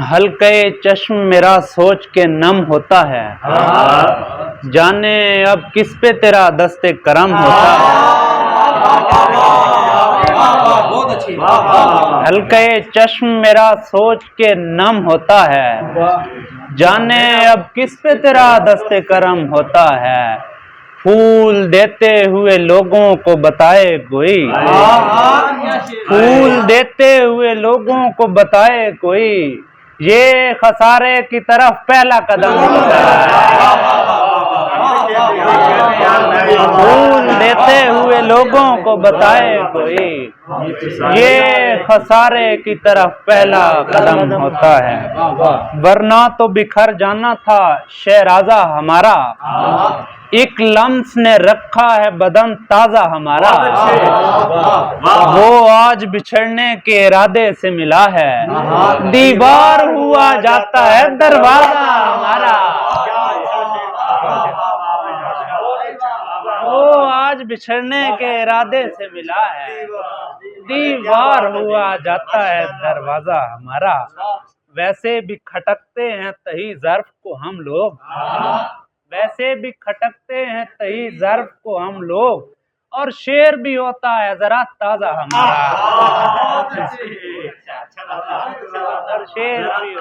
हल्के चश्म मेरा सोच के नम होता है, जाने अब किस पे तेरा दस्ते करम होता है। हल्के चश्म मेरा सोच के नम होता है, जाने अब किस पे तेरा दस्ते करम होता है। फूल देते हुए लोगों को बताए कोई, फूल देते हुए लोगों को बताए कोई, ये खसारे की तरफ पहला कदम होता है। फूल देते हुए लोगों को बताए कोई, ये खसारे की तरफ पहला कदम होता है। वरना तो बिखर जाना था शहराजा हमारा, एक लम्स ने रखा है बदन ताजा हमारा। वो आज बिछड़ने के इरादे से मिला है, दीवार हुआ जाता है दरवाजा हमारा। वो आज बिछड़ने के इरादे से मिला है, दीवार हुआ जाता है दरवाजा हमारा। वैसे भी खटकते हैं तही ज़र्फ को हम लोग, वैसे भी खटकते हैं तही ज़र्फ को हम लोग, और शेर भी होता है जरा ताजा हमारा। और शेर भी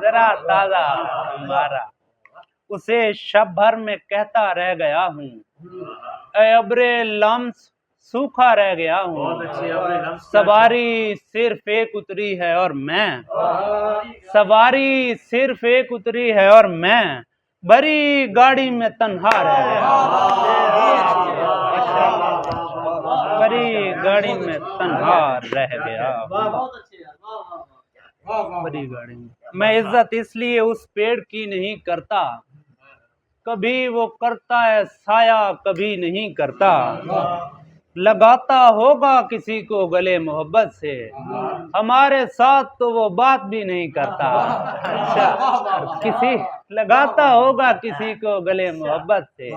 जरा ताजा हमारा। उसे शब भर में कहता रह गया हूँ, ऐ अब्रे लम्स सूखा रह गया हूँ। सवारी सिर्फ एक उतरी है और मैं, सवारी सिर्फ एक उतरी है और मैं भरी गाड़ी में तन्हा रह गया, भरी गाड़ी में तन्हा रह गया, भरी गाड़ी में। मैं इज्जत इसलिए उस पेड़ की नहीं करता, कभी वो करता है साया कभी नहीं करता। लगाता होगा किसी को गले मोहब्बत से, हमारे साथ तो वो बात भी नहीं करता। अच्छा, किसी लगाता होगा किसी को गले मोहब्बत से,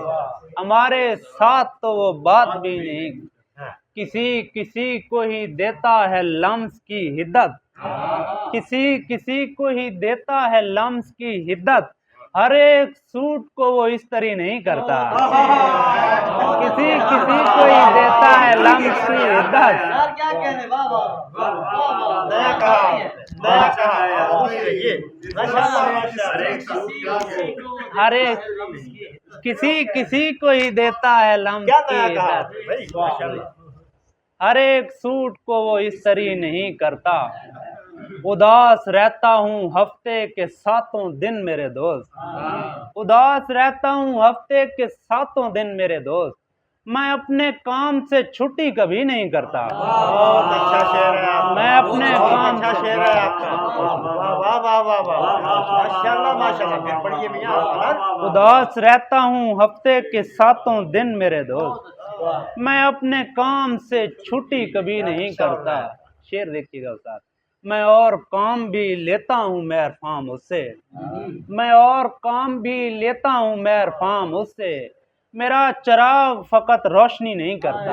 हमारे साथ तो वो बात भी नहीं। किसी को ही देता है लम्स की हिद्दत, किसी को ही देता है लम्स की हिद्दत, हर एक सूट को वो इस तरह नहीं करता। किसी को ही देता है लम्स की हिद्दत, हर एक किसी को ही देता है लम्स की हिद्दत, हर एक सूट को वो इस तरह नहीं करता। उदास रहता हूँ हफ्ते के सातों दिन मेरे दोस्त, उदास रहता हूँ हफ्ते के सातों दिन मेरे दोस्त, मैं अपने काम से छुट्टी कभी नहीं करता। बहुत अच्छा शेर है आपका, मैं अपने काम अच्छा शेर है आपका। वाह वाह वाह वाह, माशाल्लाह माशाल्लाह। फिर पढ़िए मियां। उदास रहता हूँ हफ्ते के सातों दिन मेरे दोस्त, मैं अपने काम से छुट्टी कभी नहीं करता। शेर देखिएगा उस्ताद। मैं और काम भी लेता हूँ मैं अरफाम उससे, मैं और काम भी लेता हूँ मैं अरफाम उससे, मेरा चिराग फकत रोशनी नहीं करता।